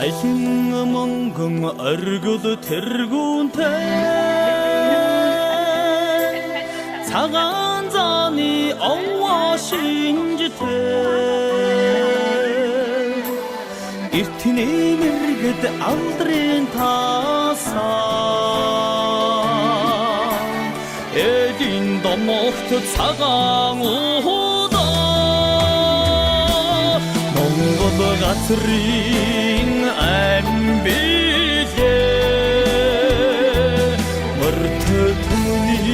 Цайлан мөнгөн оргил тэргүүнтэй цагаан зааны овоо шинжтэй эртний мэргэд алдрын таасаа эдийн домогт цагаан уудаа Монгол газрын амбилээ мөртөний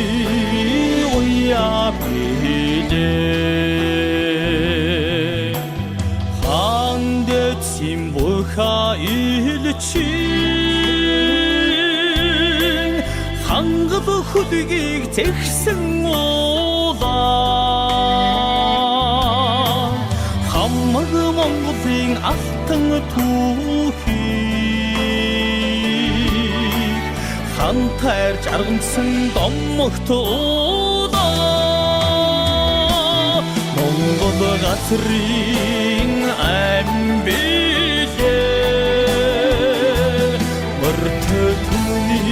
уяа билээ хандет симбуха илчин хангал хөдгийг зэгсэн уулаа хамаг Монголын алтан түүхийг хантайр жаргамсан домогт удаа Монгол газрын амбилээ мөртөний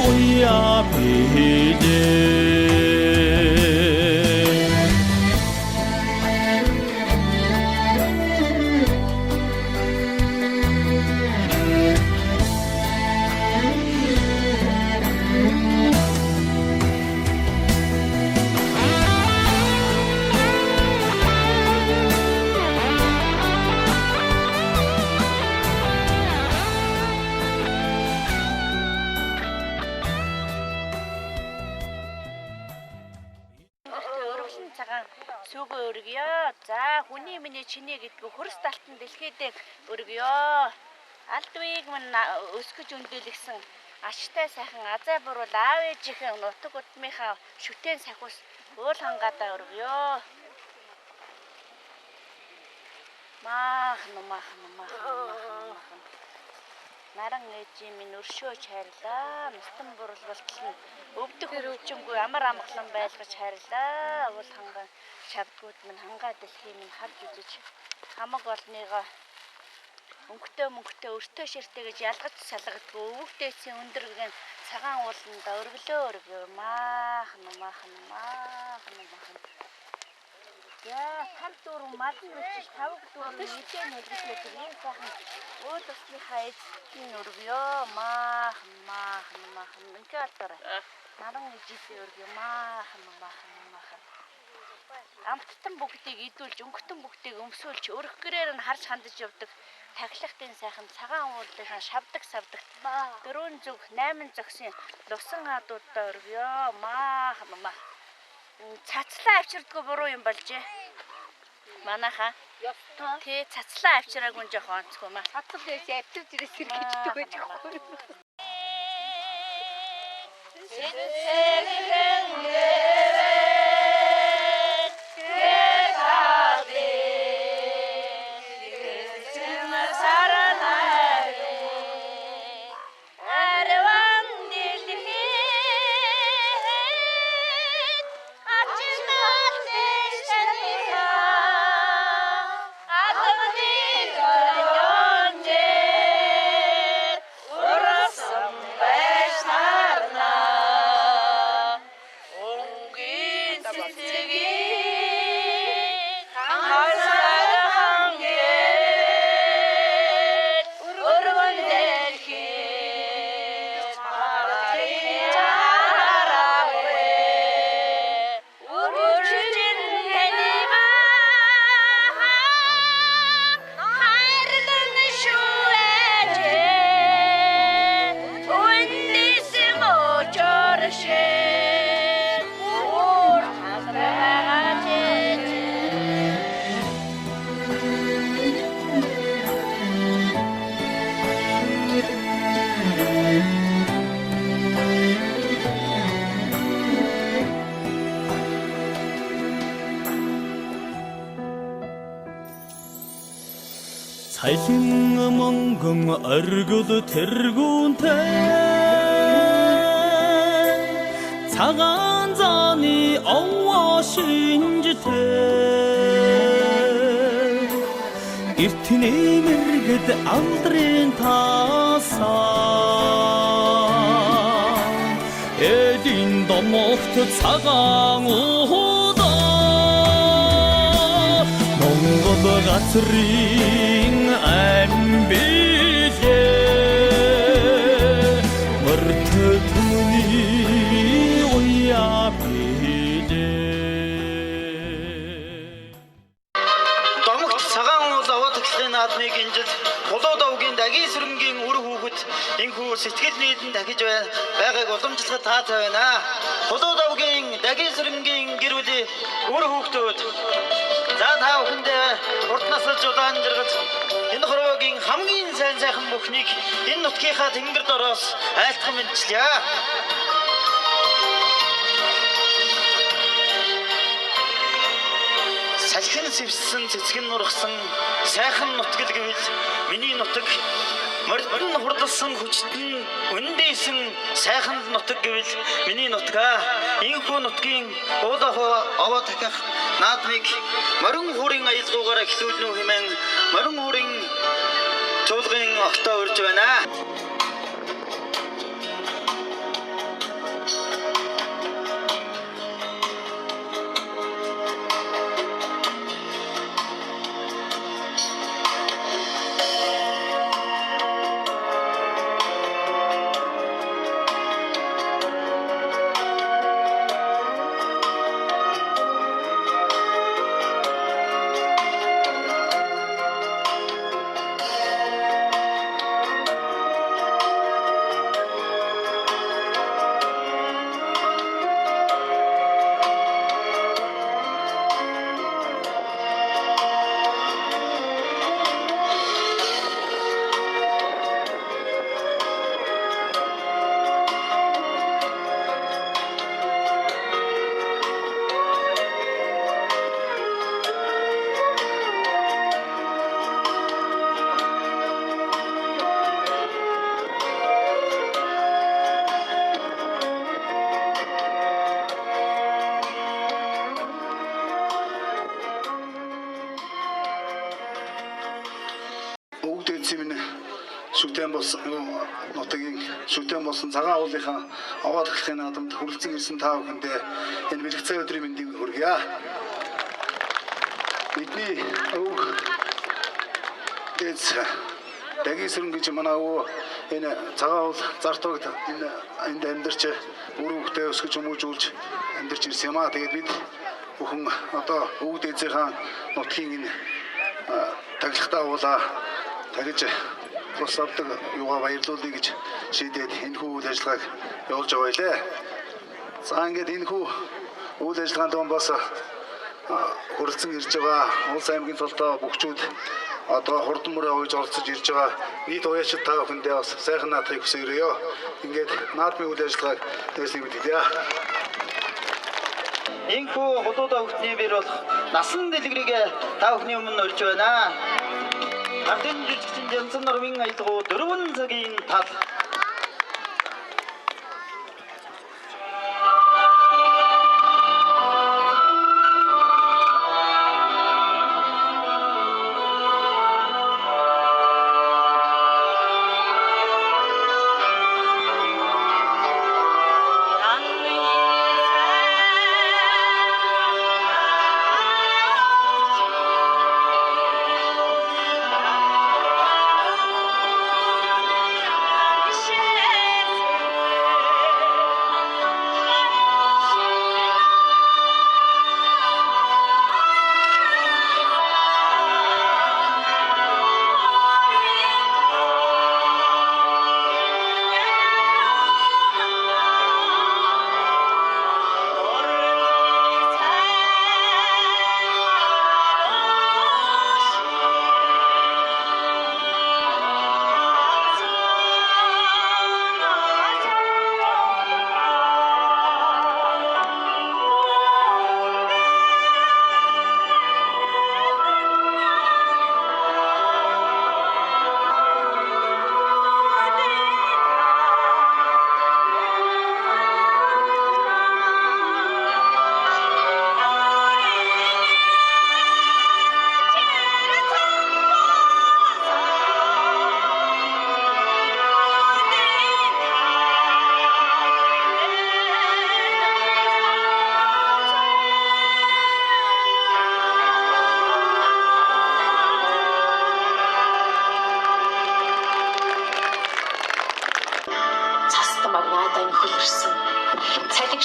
уяа билээ Сүгөө өргөё. За хүний миний чинээ гэдгүй хөрс талтан дэлхийдээ өргөё. Алдвыг мань өсгөж өндөөлгсөн ашигтай сайхан азай буруу аав ээжийнхэн нутаг удмынхаа шүтэн сахиус уул хангаадаа өргөё. Махан. Наран ээжийн минь өршөөж хайрлаа. Мустан бурал болтол нь өвдөх хөвчмгүй амар амгалан байлгаж хайрлаа. Уул ханган шавдгууд минь хангаа дэлхий минь харж үзэж хамаг олныгоо өнгөтэй өртөө ширтээ гэж ялгаж салгадгүй өвөг дээсийн өндөргөн цагаан ууланда өргөлөө. Махан. Яа, тал дуруу малн үчиж тавг дуруу нийтээ нөлөөлөж ийм сайхан уул усныхаа эзэн өргөё. Махан. Ингээ алдаарай. Наран ижидээ өргөё. Махан. Амттан бүгдийг идүүлж өнгөтөн бүгдийг өмсөөлж өрх гэрээр нь харж хандаж явдаг тахилахтын сайхан цагаан уулынхаа шавдаг дөрвөн зүг 8 зогсын лусан хаадуудаа өргөё. Махан. Цацлаа авчирдгүй буруу юм болжээ. Манайхаа ёстой. Тий, цацлаа авчираагүй жоохон онцгүй маа. Цацл дэс авчирж ирэх хэрэгждэг байж байгаа. Сайлын мөнгөн оргил тэргүүнтэй цагаан зааны овоо шинжтэй эртний мэргэд амдрын тасаа эдийн домогт цагаан удаа Монгол газрын амбилээ мөртөтний уяа билээ Домогт цагаан уул аваад эхлэхийн наадмыг гинжил Булуудовгийн Дагийн сүрэнгийн үр хүүхэд энхүү сэтгэл нийтэнд дахиж байгааг уламжлахад таатай байна. Булуудовгийн Дагийн сүрэнгийн гэр бүлийн үр хүүхдүүд за та бүхэндээ урд насалж удаан жаргаж энэ хорвогийн хамгийн сайхан бүхнийг энэ нутгийнхаа тэнгэр дороос айлтхан мэдчилье. Салхин сэвссэн цэцгэн нургасан сайхан нутгал гэвэл миний нутаг мордон хурдалсан хүчтэн өндөөсөн сайхан нутаг гэвэл миний нутгаа энэхүү нутгийн уулахоо овоо дахих наадмыг морин хуурын аялгуугаар эхлүүлнэ хэмээн морин хуурын чуулгын огтоо урьж байна. Шүтэн болсон цагаан уулынхаа аваад эхлэхийн наадамд хүрэлцэн ирсэн та бүхэндээ энэ бэлгэцээ өдрийн мэндийг хүргье. Бидний өвг дэц Дагийн сүрэн гэж манай өвөө энэ цагаан уул зартогт энд амьдарч үр хөвгтөө өсгөж хүмүүжүүлж амьдарч ирсэн юм аа. Тэгээд бид бүхэн одоо өвг дэцийн нутгийн энэ таглагтаа уулаа тагж тус авдаг юугаа баярлуулъя гэж шийдээд энэхүү үйл ажиллагааг явуулж байгаа юм. За ингээд энэхүү үйл ажиллагаанд бас хүрэлцэн ирж байгаа улс аймгийн тултаа бүгчүүд одоо хурдан мөрөө ойж оролцож ирж байгаа нийт уяачид та бүхэндээ бас сайхан наадахыг хүсээрээ. Ингээд наадмын үйл ажиллагааг дээшлэх мэдээ. Энэхүү Булуудов хүүхдний бэр болох насан дэлгэрийг та бүхний өмнө урьж байна. Ардын жүжигчин Жансан нормын аялгуу 4 цагийн тал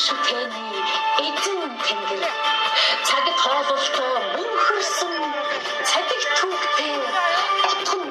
шүтэний эзэн тэнгэр цаг тоололтоо мөнхөрсөн цадиг түүхтэй отхон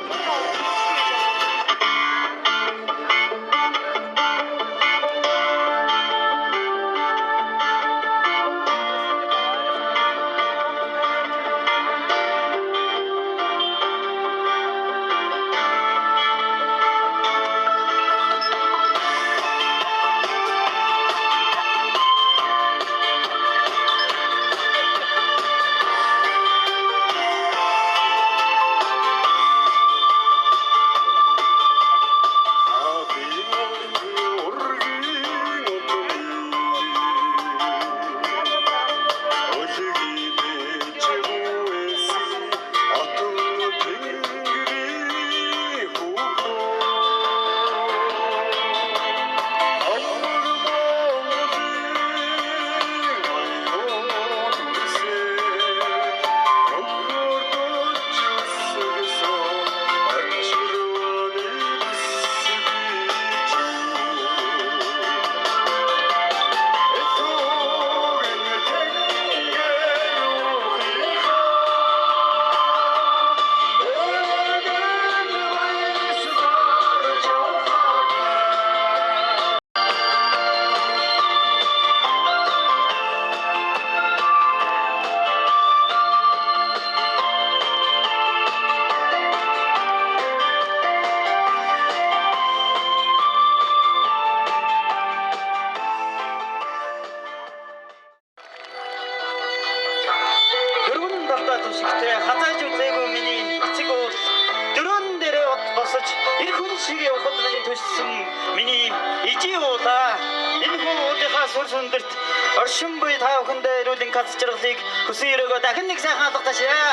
Дөрвөн талдаа түшигтэй хазааж үзээгүй миний эцэг уул дөрвөн дээрээ от босож эр хүн шиг явахад минь төссөн миний ижи уулаа энэ хүн уулынхаа сүр сүндэрт оршин буй та бүхэндээ эрүүлийн кац жаргалыг хүсэн өрөөгөө дахин нэг сайхан алга ташаа.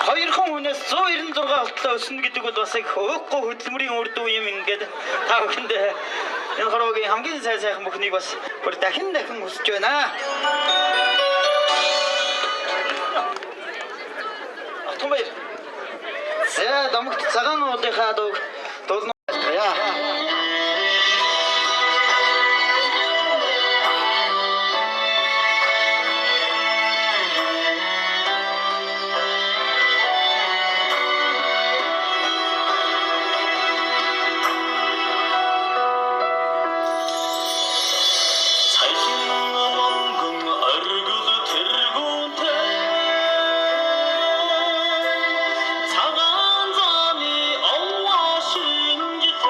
Хоёрхан хүнээс 196 болтлоо өснө гэдэг бол бас их өөхгүй хөдөлмөрийн үр дүн юм ингээд та бүхэндээ энэ хорвогийн хамгийн сайхан бүхнийг бас бүр дахин хүсэж байна. Автомобиль. За домогт цагаан уулынхаа дууг дуулна. Яа. 차가운 잠이 어와 신지태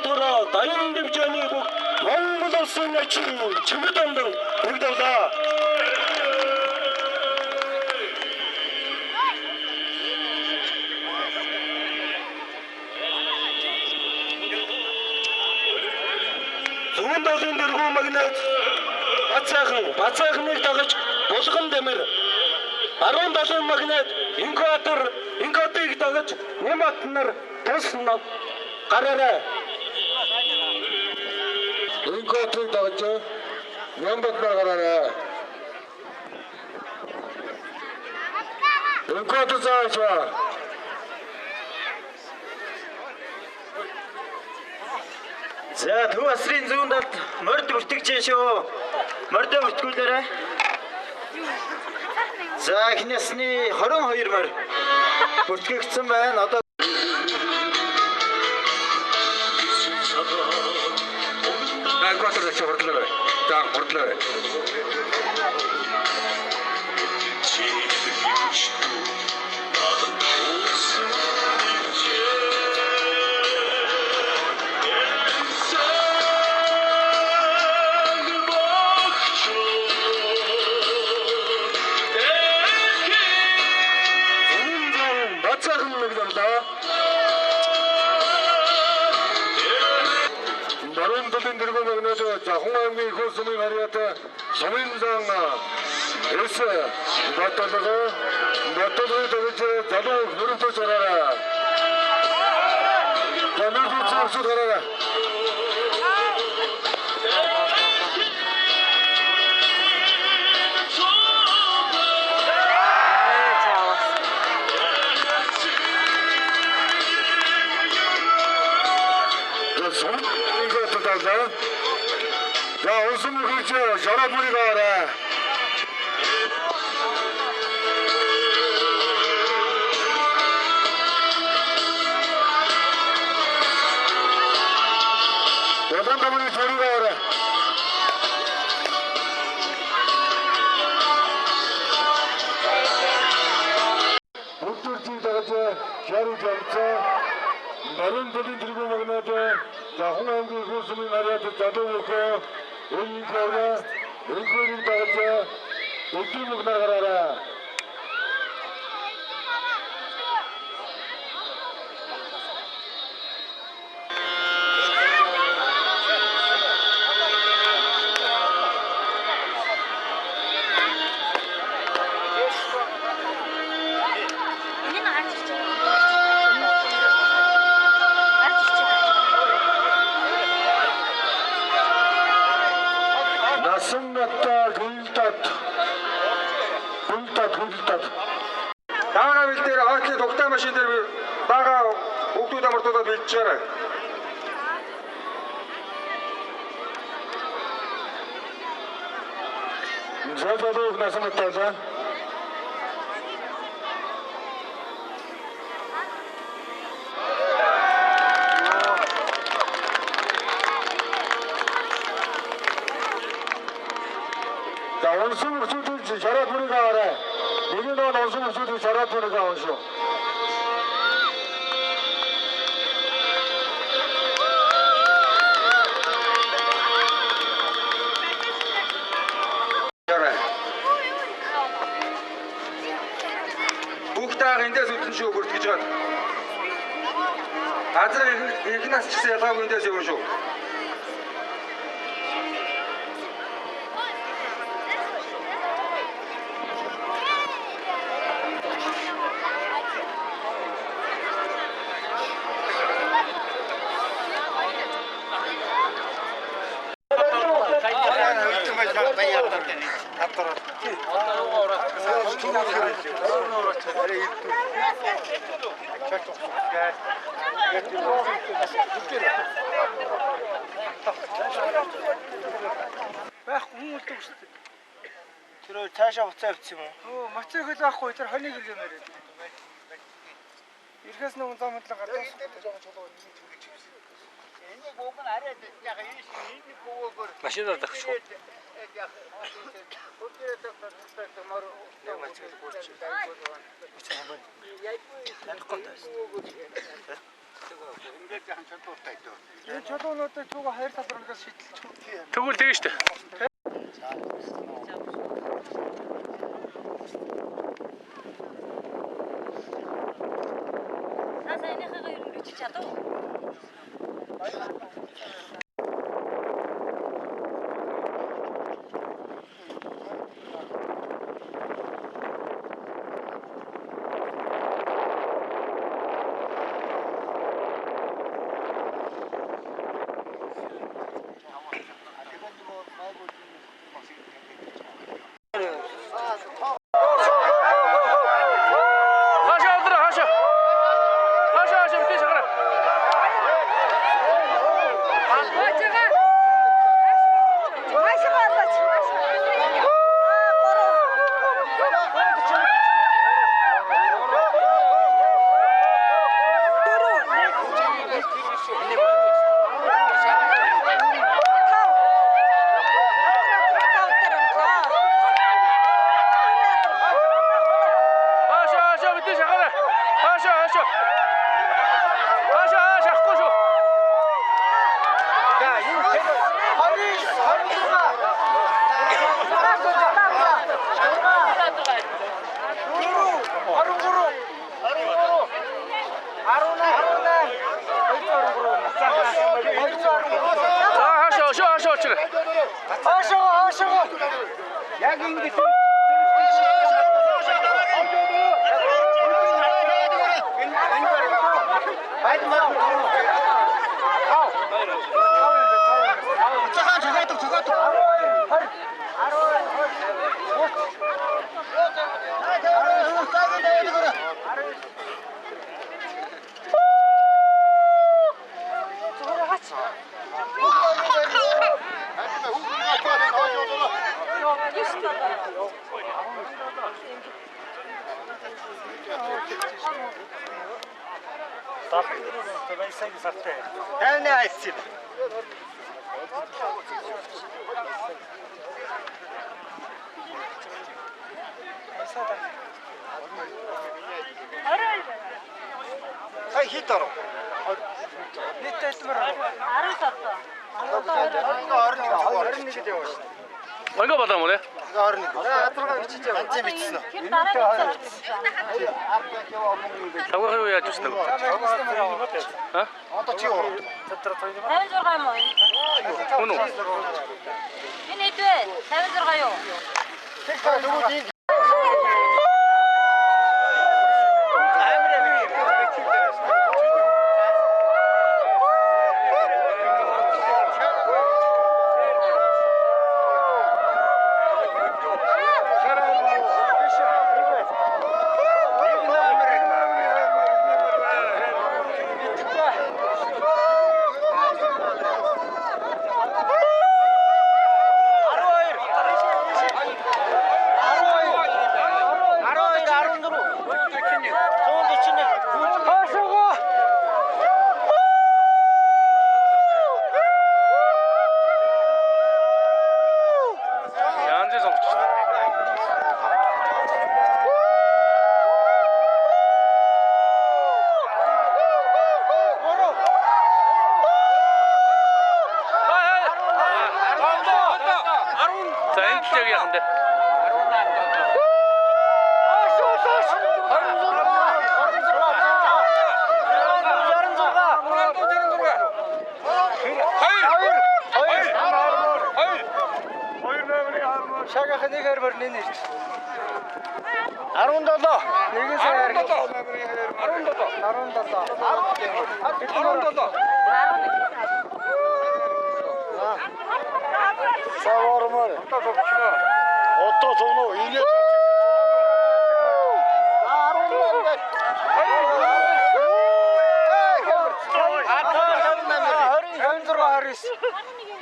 дугаар даян дэмжээний бүх Монгол улсын ачин чимэг дамдан бүгдэлээ. Зүүн далын дэргүү магнат Бацаахныг дагаж Булган дэмэр 17 магнат Инкотыг дагаж Нямат нар тус гараарай. Инкотыг дагаж Нямат нар гараарай. Инкот заачаа. За төв асрын зүүн талд морд бүртгэж шүү. Мордоо бүртгүүлээрэй. За эхнээсний 22 морь бүртгэгдсэн байна. Одоо Инкотыг хурдлаарай. За хурдлаарай. Баруун дэргүү магнат Захангааны их улсын харьяат Сумынзан эс баталгаа дэж залуу хөрөмтөж гараарай. Таныг зүгш гараарай. За улсын хурж шараад бүрийг аваарай. Улсын хурж бүрийг аваарай. Бүтгэж дагаж шарууд явцаа. Баруун талын дэргүү магнат Захангааны их улсын харьяат залуу хөрөө Инкотыг дагаж өдөрт мөгнөр гараарай. Даана бил дээр хойтлын тогтоо машин дээр бага хүүхдүүд амартуудад бэлдчихээрэй. Зөөлөг насан таалаа. За улсын хурцуудыг шараад бүрийг аваарай. Нэг нь улсын хурцуудыг шараад бүрийг авах шүү. Хүүхдээ эндээс үтэн шүү бүртгэж гад. Газар их нас ч гэсэн ялгаагүй эндээс явна шүү. Тэр цаашаа буцаа авчих юм уу? Моцоо хөл байхгүй тэр хоныг иргэмээр. Ирэхээс нэг зам хөдлөн гадаа. Энийг богн арай яг энэ богоор машинаар дагчих. Тэгвэл тэгэн штэ. Наасаа энийхээ ер нь бичиж чадав. Яг ингэж Таны айцсан. Сая хит оров. Нийт хэлмэр 17. 21 яваа шүү. Мага бадаа мөн ээ. 21. 16 бичиж яваа. Ганцхан бичсэн үү? Тавгах юу яаж үснэ? Ха? Одоо чи юу? 56 юм уу? Хүн үү? Энэ хэдвэ? 56 юу? Тэгтээ нөгөө дий. Шагахны нэгээр бэрний нэрч. 17. Нэгэн сая 17. 17. Савармаар. Отто цогно инээ.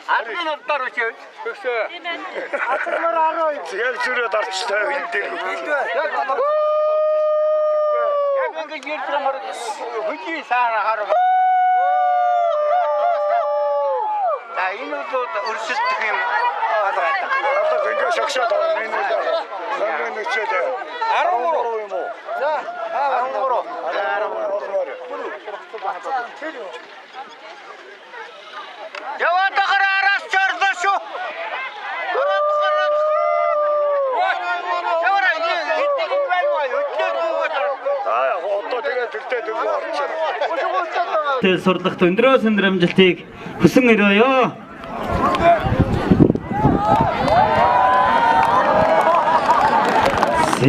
10 даар үчээ. Тэгсээ. Атмаар 12. Яг зүрээ дарчтай хиндэг. Яг ингэ гэрдмэр хөдий саараа харав. За энэ удаад өрсөлдөх юм байна. Одоо ингэ шагшаад байгаа энэ удаа. Намын нүчээд 13 юм уу? За 13. Яваадахаар араас чарлаа шүү. Тэл сурлагт өндрөө сэндөр амжилтыг хүсэн өрөөё.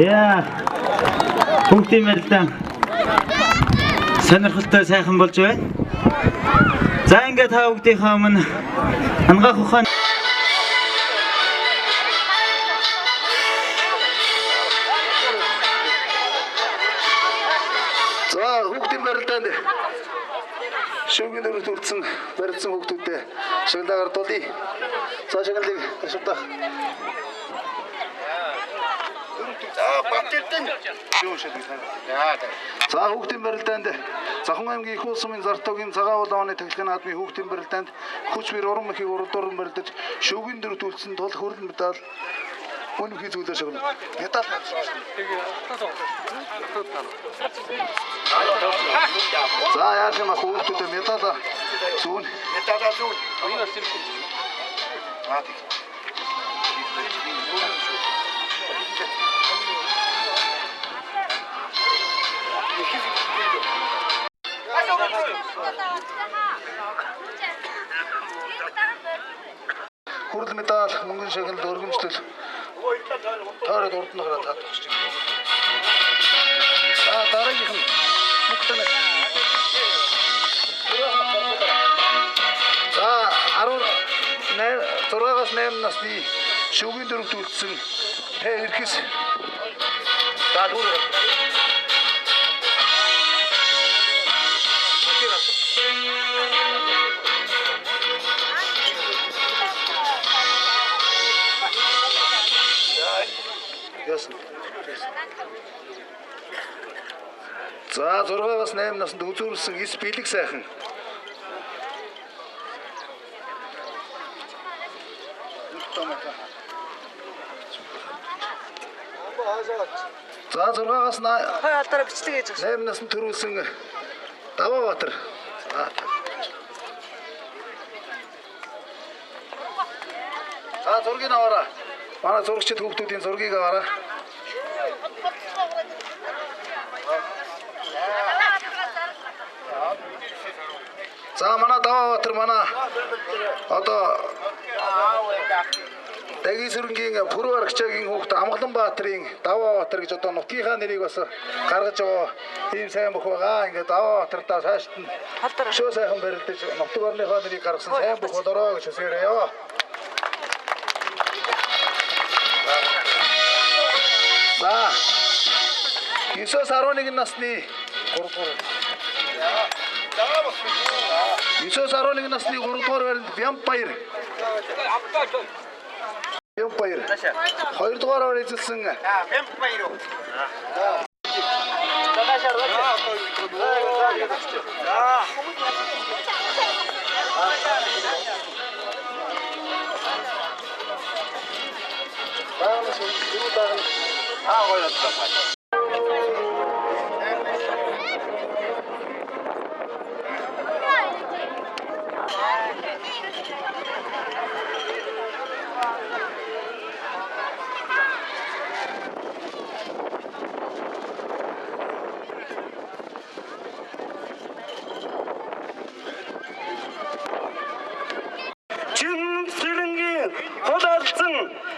Яа. Бүгдийн мэлдэн сонирхолтой сайхан болж байна. За ингээд та бүгдийнхээ өмнө ангаах ухаан За хүүхдийн барилдаанд шүүгийн дөрөвт үлдсэн барилдсан хүүхдүүдэд шагналаа гардуулъя. За шагналыг ташаадах. За хүүхдийн барилдаанд Завхан аймгийн их улс сумын Зартогийн цагаан улааны тахилгын наадмын хүүхдийн барилдаанд хүч бэр уран махыг урдууран барилдаж шүүгийн дөрөвт үлдсэн тул хөрөл медаль өнөөхий зүйлээр шагнал. Медаль. За яаж юм хүүхдүүдэд медаль зүүн. Медаль зүүн. Хурал медаль, мөнгөн шагнал, өргөмжлөл. Таарад урднахаараа таадах гэж байна. За дараагийнх нь мөнгөтэй. За 6-аас 8 насны шүүгийн дөрөвт үлдсэн эрхэс. За дүүрээ. За 6-аас 8 наснд үзүүлсэн эс бэлэг сайхан. За 6-аас 8 наснд төрүүлсэн Даваабаатар. За зургийг аваарай. Манай зурагчид хүүхдүүдийн зургийг аваарай. За манай Даваабаатар манай одоо Дагийн сүрэнгийн Пүрэв аргачаагийн хүүхд Амгаланбаатарын Даваабаатар гэж одоо нутгийнхаа нэрийг бас гаргаж байгаа тийм сайн бүх байгаа. Ингээд Даваабаатартаа цаашд нь шөө сайхан барилдаж нутаг орныхоо нэрийг гаргасан сайн бүх болороо гэж хүсээрээ. За 9-11 насны 9-11 насны 3 дугаар барилд Бямбаяр. Бямбаяр. 2 дугаараар эзэлсэн Бямбаяр.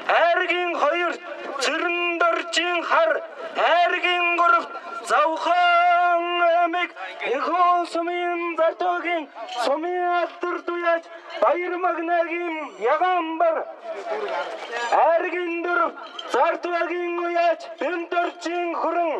Айргийн 2 Цэрэндаржийн хар айргийн 3 Завхан аймаг Ихөө сумын Зартогийн сумын алдар туяаж Баяр магнагийн Яганбар айргийн 4 Зартогийн уяаж Бэнтөржийн хүрэн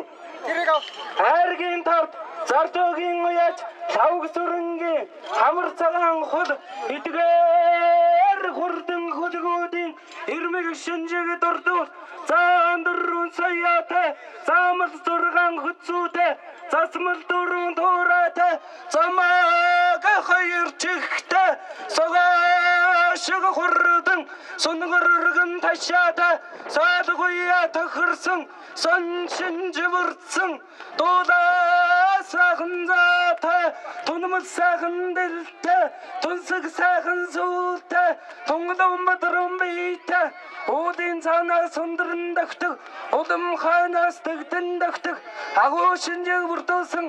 айргийн 5 Зартогийн уяаж Лавгсүрэнгийн Хамар цагаан хол эдгээр хурдан хөлгүүдийн ирмэг шинжиг дурдуул заандрун саяатай замал 6 хөцүүтэй засмал 4 туурайтай замаг 2 чихтэй согоошиг хурдан сунгоргон ташаатай саалгуя тохирсон сон шинживэрсэн дуулаас сайхан заатай тунмал сайхан дэлтэй тунсаг сайхан сүлтэй тунгалан бадрам бийтэй уудын цаанаас сундран дагтаг улам ханаас дэгдэн дагтаг агуу шинжээг бүрдүүлсэн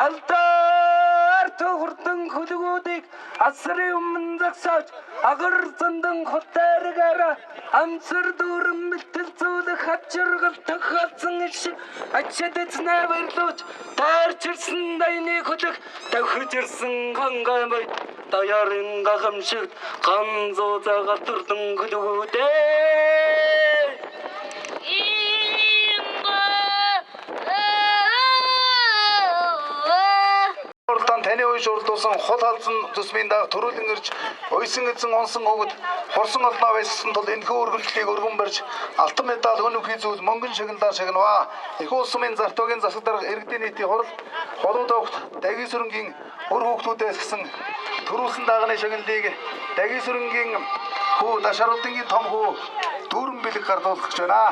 алдар тохурдан хөлгүүдийг асрын өмнө загсааж агар зандан хотааргаараа амсар дүүрэн мэтэлцүүлэх хачиргал тохиолдсон ишиг ачадэцнээ баярлууч таарчирсан дайны хөлөг давхиж ирсэн хангамай даяарын гагамшигт ганзууzaага турдан хөлгүүдээ Таны үеж урдуулсан хол халдсан төсмийн даг төрүүлэн ирж уйсан эзэн онсон хөгд хурсан олноо байсан тул энэхүү өргөлдлийг өргөн барьж алтан медаль өнөөхий зүйл мөнгөн шагналаар шагнаваа. Их улсмын зартуугийн засаг дарга иргэдийн нийтийн хурал холуу доогт Дагийн сүрэнгийн өр хүүхдүүдээс гисэн төрүүлсэн даганы шагналыг Дагийн сүрэнгийн хүү Дашаруудынгийн том хүү дүүрэн бэлэг гардуулах гэж байна.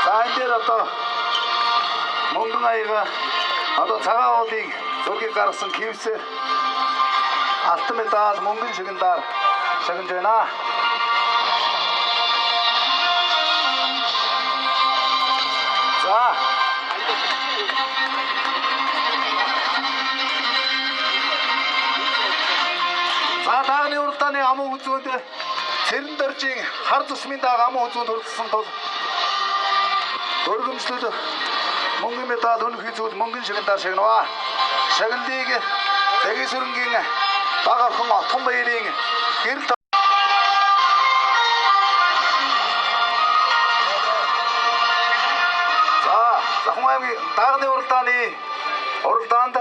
Заандэр одоо мөнгөн аяга одоо цагаан уулыг зургийг гаргасан кивсээр алтан медаль мөнгөн шагналаар шагнаж байна. За дагны уралдааны амун үзүүнд Цэрэн доржийн хар цусмын дааг амун үзүүнд хүрэлцсэн тул өргөмжлөл мөнгөн медаль өнөөхий зүйл мөнгөн шагналаар шагнаваа. Шагналыг Дагийн сүрэнгийн баг охин Отгон баярын гэрэл Захын аймгийн дагны уралдаанд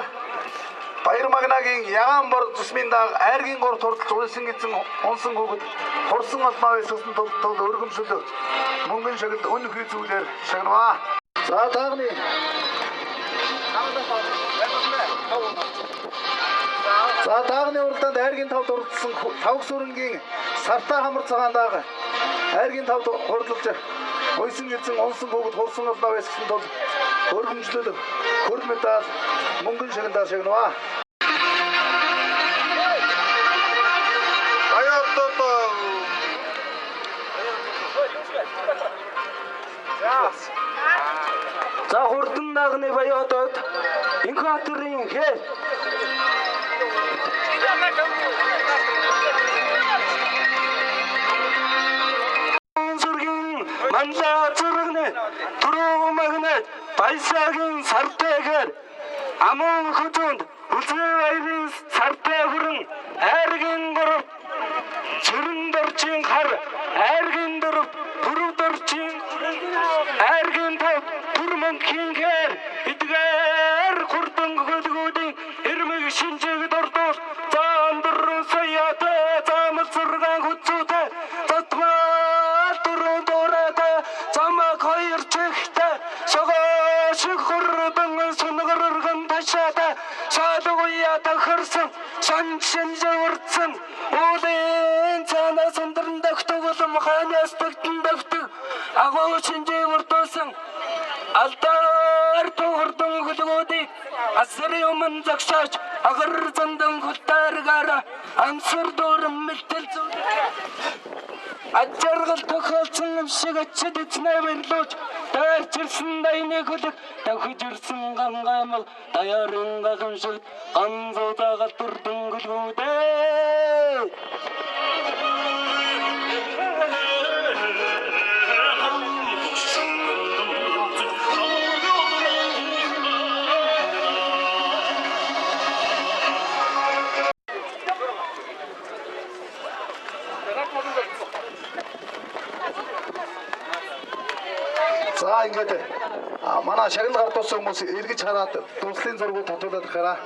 Баяр Магнагийн ягаан бор цусмын дааг айргийн гур турталж уйсан эзэн унсан хөгд хурсан олноо байсан тул өргөмжлөл мөнгөн шагнал өнөөхий зүйлээр шагнаваа. За дагны уралдаанд айргийн тав дурдсан тавх сүрэнгийн сартаа хамар цагаан дааг айргийн тав хурдлж уйсан эзэн унсан хөгд хурсан олноо байсан тул өргөмжлөл хөрөл медаль мөнгөн шагналаар шагнаваа. За хурдан дагны баяодод инх хатрын хэл сүргийн манлаа зургнэ түрүү магнат баясагийн сартэйгэр амун хөтөнд үлзээ баярын сартэй хүрэн айргийн гур Цэрэн доржийн хар айргийн дөрв түрүү доржийн айргийн тав түр мөнхийн хэр эдгээр хурдан хөлгүүдийн эрмэг шинжээг дордуул заандрын саяатай замал зургаан хүцүүтэй татмаа түрүү дураатай замаг хоёр чихтэй шогоошиг хурдан сунгарган ташаатай шалгуяа тахарсан шаншинжэ урдсан уулын цаанаас ундран дагтугулам ханаас дагтан дагтаг агуу шинжээ урдуулсан алдар тухурдан хөлгүүдийг асрын өмнө загшааж агар зандан хултааргаараа амсар дүүрэн мэлтэлцүүл ачаргал тохиолдсон юм шиг ачид эзнээ баярлууч таарчирсан дайны хөлөг давхиж ирсэн гангамал даяарын гагамшигт ганзууzaага турдан хөлгүүдээ За ингээд манай шагнал гардуулсан хүмүүс эргэж хараад дурслын зургууд татуулаад хараа.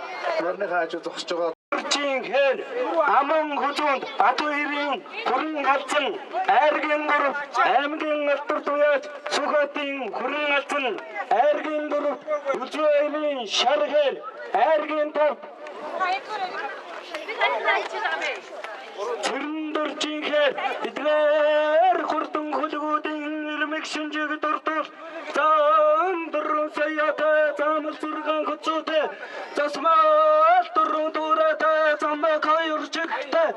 Морныхаа хажуу зогсож байгаа. Хэр аман хөзөнд Батбаярын хүрэн халдсан айргийн гур аймгийн алтар туяад Сүхбаатарын хүрэн халдсан айргийн гур Үлзээлийн шархэр айргийн тав Цэрэн доржийн хэр эдгээр хурдан хөлгүүдийн намайг шинжиг дурдвал зан дөрөв саятай замал зургаан хөцөөтэй засмал дөрөв дураатай замаа хоёрчигтэй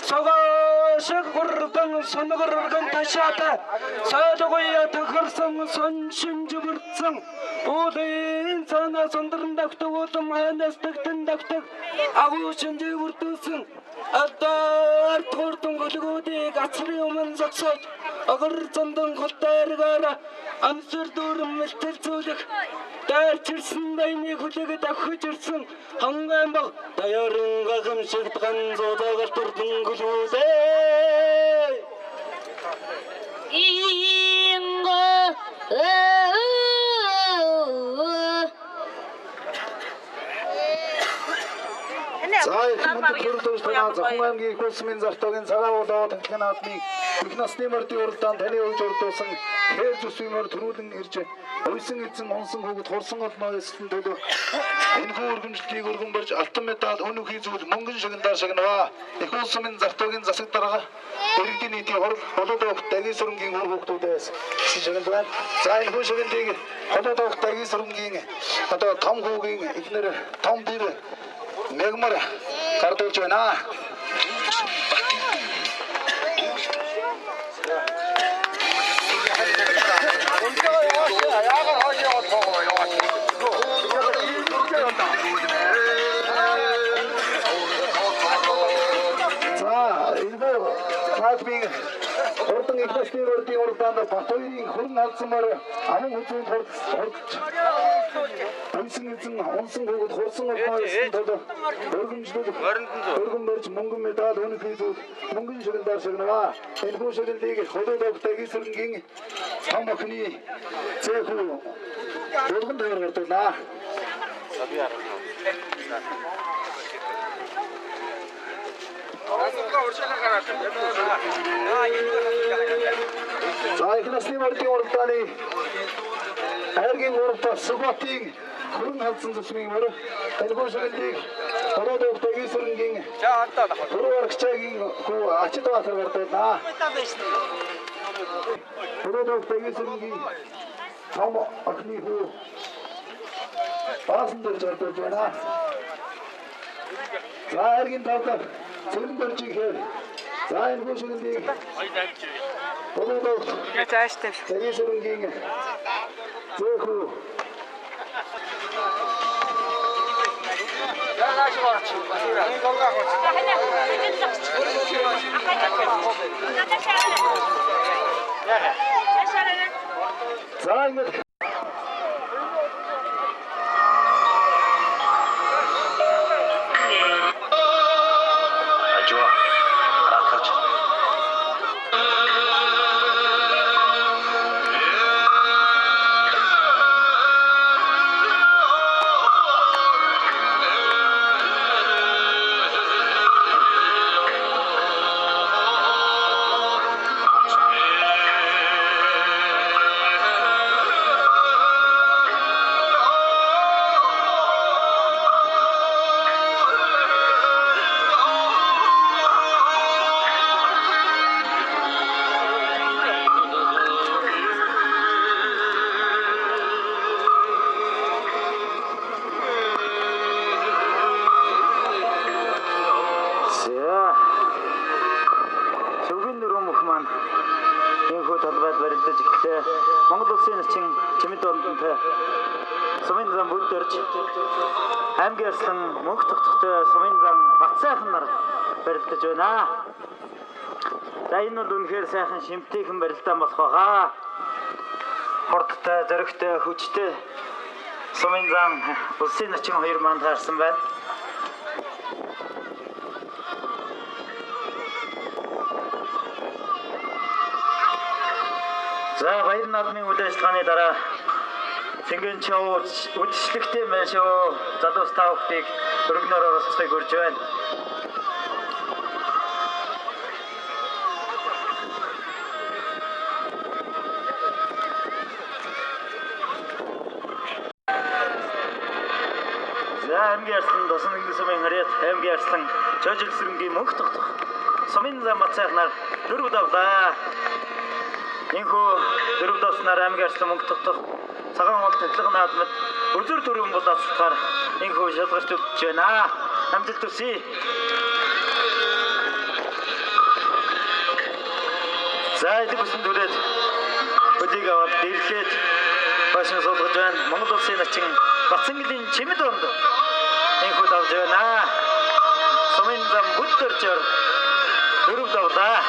согоошиг хурдан сонгоргон ташаатай сайдгуя тохирсон сон шинживэрцэн уулын цанаа сондрон давтуулам ханаас тагтан давтаг агуу шинживэрдүүлсэн Адаар туртун голгуудыг ацрын өмнө зогсоод агар зандан голтойргаараа амсэр дүүрэн мэлтэлцүүлэх дайрчилсан дайны хүлэгэд авхиж ирсэн хангайн баг даяарын гагамшигт ганзуудагаар туртун голгуудээ За их мөндөд танаа Зохон аймгийн их улсын зартогийн цагаан болоо тахлын наадмын их насны мордын уралдаан таны өгж урдуулсан хээр зүсвэмээр төрүүлэн ирж ойсон эзэн онсон хөвгөд хурсан олноо эсэлэн төлөө энэхүү өргөмжлөлийг өргөн барьж алтан медаль өнөөхий зүйл мөнгөн шагнадаар шагнаваа. Их улсын зартогийн засаг дарга иргэдийн нийтийн хурал холоод дагийн сүрэнгийн үр хөвгтүүдээс шагнал байна. За энэхүү шагналыг холоод дагийн сүрэнгийн одоо том хүүгийн эхнэр том бэр мегмар гардуулж байна. Наадмын хурдан их насны мордын уралдаанд Батбаярын хөрн халдсанаар аман хүзүүнд хурдж Амсын эзэн онсон хөвгөд хурсан олноо эсэлэн төлөө өргөмжлүүлэх өргөн барьж мөнгөн медаль өнөөхий зүйл мөнгөн шагналаар шагнаваа. Энэхүү шагналыг холоод дагийн сүрэнгийн том охины зэхүү өргөн дээр гардуулаа. За их насны мордын уралдааны хайргийн уралдаа Сүбатийн хөрөн халдсан зүсмийн мөр энэхүү шагналыг холоод дагийн сүрэнгийн Түрүү аргачаагийн хүү ачид баатар гардуулаа. Холоод дагийн сүрэнгийн том охины хүү баасан дээр гардуулж байна. За хайргийн тавтар Сэрэн барьж ихээр за энэхүү шагналыг холоод дагийн сүрэнгийн зэхүү за ингэж Монгол улсын начин чимэд ондонтой сумын зам бүдэрч аймгийн арслан мөнх тогтохтой сумын зам Батсайхан нар барилдаж байна. За энэ бол үнэхээр сайхан шимтээхэн барилдаан болох байгаа. Хурдтай, зоригтой, хүчтэй сумын зам улсын начин хоёр манд харсан байна. За баяр наадмын үйл ажиллагааны дараа Цэнгэн чоо үдшилтэй байна шүү. Залуус та бүхнийг өргөнөөр оролцохыг урьж байна. За аймгийн арслан Досон нэгэн сумын харьяат аймгийн арслан Жожил сүрэнгийн мөнх тогтох сумын зам Батсайхан нар дөрөв давлаа. Энэхүү дөрөв досноор аймгийн арслан мөнгө тогтох цагаан уул тахилга наадмад өдөр дөрвөн боловсрохоор энэхүү шалгарч өгч байна. Амжилт хүсье. За эдгээр бүсэн түрээд хөдийг аваад дэрлээд башин суулгаж байна. Монгол улсын начин Бацангийн чимэд онд энэхүү давж байна. Сумын зам бүдэрчээр дөрөв давлаа.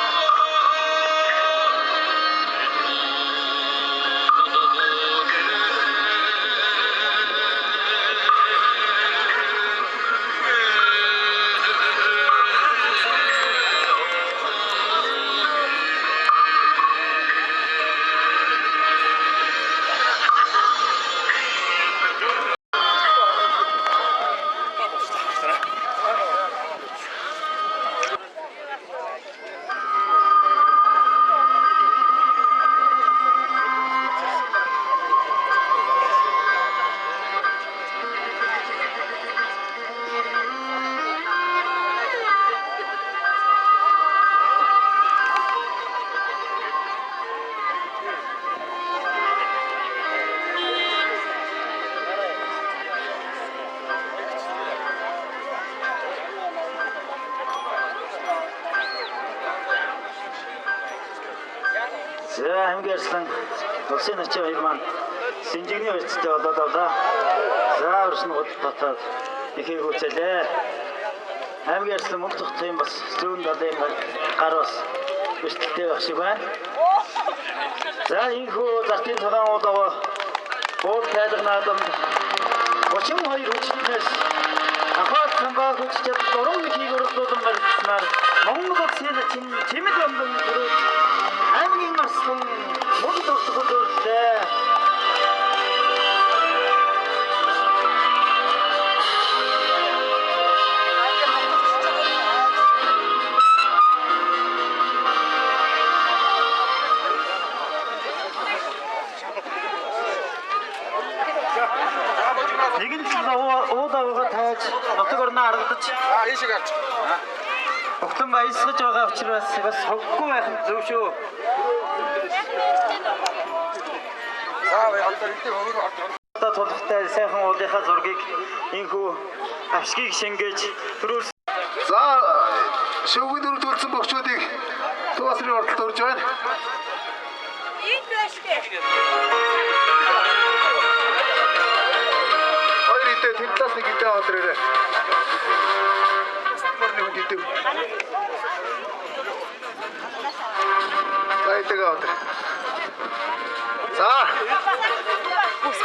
За аймгийн арслан улсын начин хоёр маань Синжигний өрцтэй болоод авлаа. За өрсөн гол татаад ихийг үзэлээ. Аймгийн арслан мөнгө тогтохын бас зүүн далайн гар бас өртөлтэй байх шиг байна. За энэхүү зартын цагаан уулаа уул тайлга наадамд 32 хүчнээс ахаад цангаа хүчтэй дөрөв ихийг өргөдүүлэн барьснаар Монгол улсын чимэд ондон дөрөв аймгийн арслан мөнгө тогтох өдөрлөө. Нэгэн жил уулаа тааж нутаг орноо харагдаж ийшээ гарч. Огтон баясгаж байгаа учраас бас хоггүй байх нь зөв шүү. За тулхтай сайхан уулынхаа зургийг энхүү авшгийг шингээж төрүүлсэн. За шөвгөн дөрөв төлсөн богчдыг туусрын ордолд орж байна. Ийд баштай. Хоёр идэ тэмтлээс нэг идэ авдраарай. Мөрний хүн идэ. За идэ авдар. За. Бус.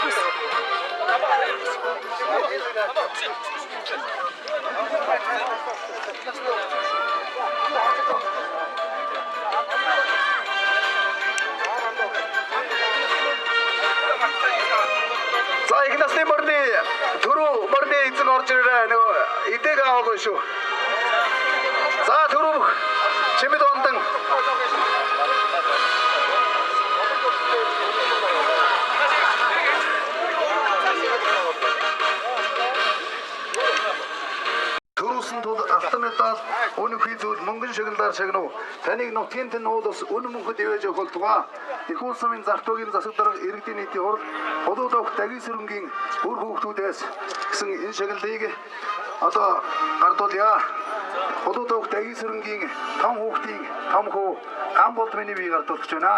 За их насны мөрний түрүү мөрний эзэн орж ирээ нөгөө идэг аваагүй шүү. За түрүү чимэд ондан Төрүүлсэн тул автомедал өнөхий зүйл мөнгөн шагналаар шагнав. Таныг нутгийн тэн уулс өн мөнхөд ивэж өгөх болтугай. Их улсын зартуугийн засаг дарга иргэдийн нийтийн урд Улуудогт Дагийн сэрэнгийн бүр хүүхдүүдээс гэсэн энэ шагналыг одоо гардуулъя. Улуудогт Дагийн сэрэнгийн том хүүхдийн том хүү гам болд миний бие гардуулж байна.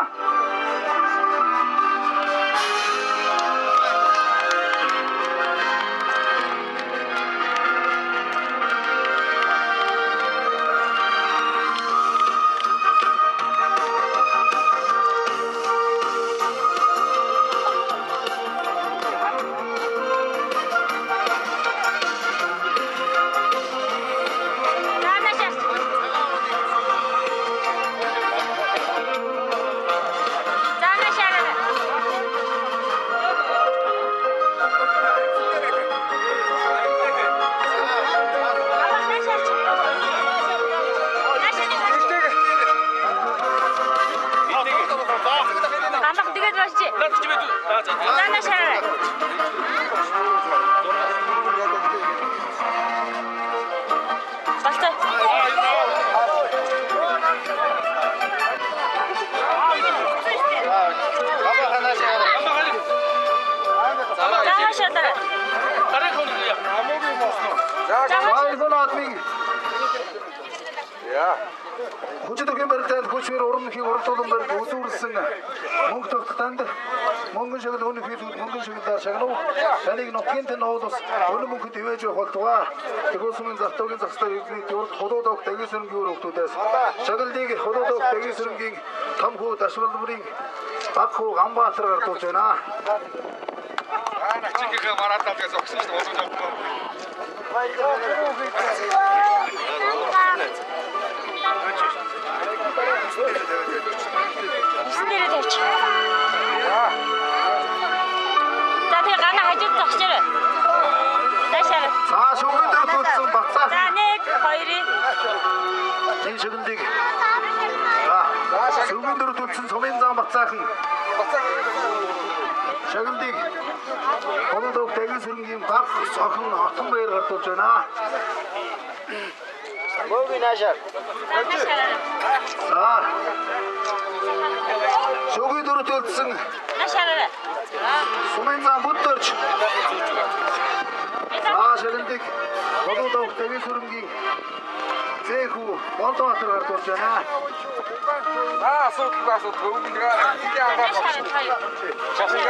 Баяр наадмыг хүчтэй барилдаад хүчээр урмхийг урдуулан барилд үзүүлсэн мөнгө тогтонд мөнгөн шагнал өнөх хил мөнгөн шагналаар шагнав. Таныг нутгийн тэн уулс өнө мөнгөд ивэж явах болтугай. Тэгөөсмийн захтуугийн захстаар эзний төвд холоодох дагисрынгийн өрөвдүүдээс шагналыг холоодох дагисрынгийн том хүү дашвалбарын баг хүү Ганбаатар гардуулж байна. Чигээр маратаад гэж огсон шүү дээ. Уусаж авахгүй. Эснэрээ тавьчих. За тэгээ ганаа хажууд зогсоорой. Даашаа. За шүгэндэр тулсан бацаа. За 1 2 энэ шүгэндийг шүгэндэр тулсан сумын зам бацаахан шагналыг холоодох дагисрынгийн баг цохон отон баяр гардуулж байна. За шүгэнд өртөлдсөн Даашаа. сумын зам бүдэрч шагналыг холоодох дагисрынгийн зэхүү Болдбаатар гардуулж байна.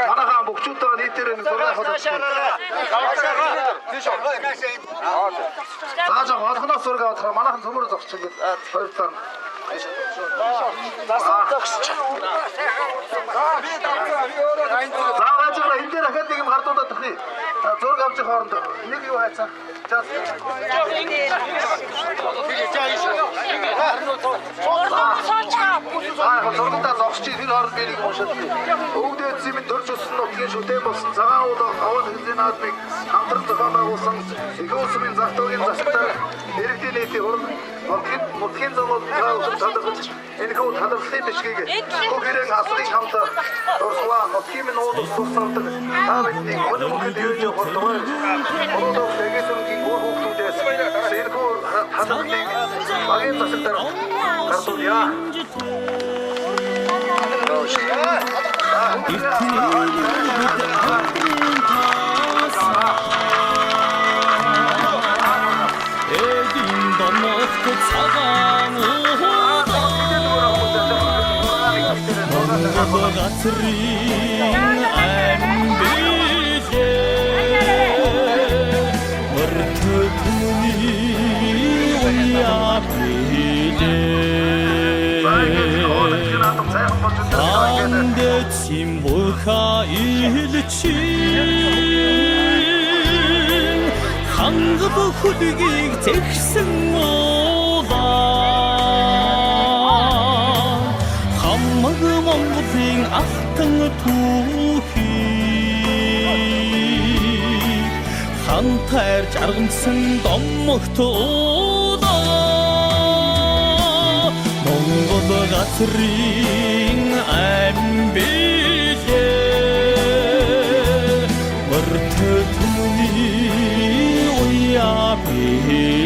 Манайхан бүгчүүдтэйгээ нийтээр нэг зураг авах. Зааж олгоноос зураг авах. Манайхан цөмөр зогсчих ингээд хоёр талаар. Зааж энэ дээр ахад нэг юм гардуулаад тахыг. Зураг авч хооронд нэг юу хайцаа. Зургатаа зогсож тэр хооронд би нэг уншаад. Өвдөд зэмэнд дөрж өссөн нутгийн шүтэн болсон цагаан уул аваад хэзээ наадмыг хамтран зохион байгуулсан Игөөсмийн захтуугийн засагтаа иргэдийн нийтийн уран нутгийн замууд талархаж энэхүү талархлын бичгийг бүх хэрэг асрын хамт дурсваа нутгийн минь уулс тусалдаг та бидний өнө мөхөд ивэж явах тухай оролцох дэгсрэнгийн гол хүүхдүүдээс энэхүү талархлыг багийн засагтаа гардуулъя. Эдийн домогт цагаан Монгол газрын амбилээ Мөртөтний уяабилээ Андэ цимбуха илчин хангав хүлгийг зэгсэн уулаа хамаг Монголын алтан түүхийг хантайр жаргамсан домогт уулаа Монгол газрын амбилээ мөртөтний уяабилээ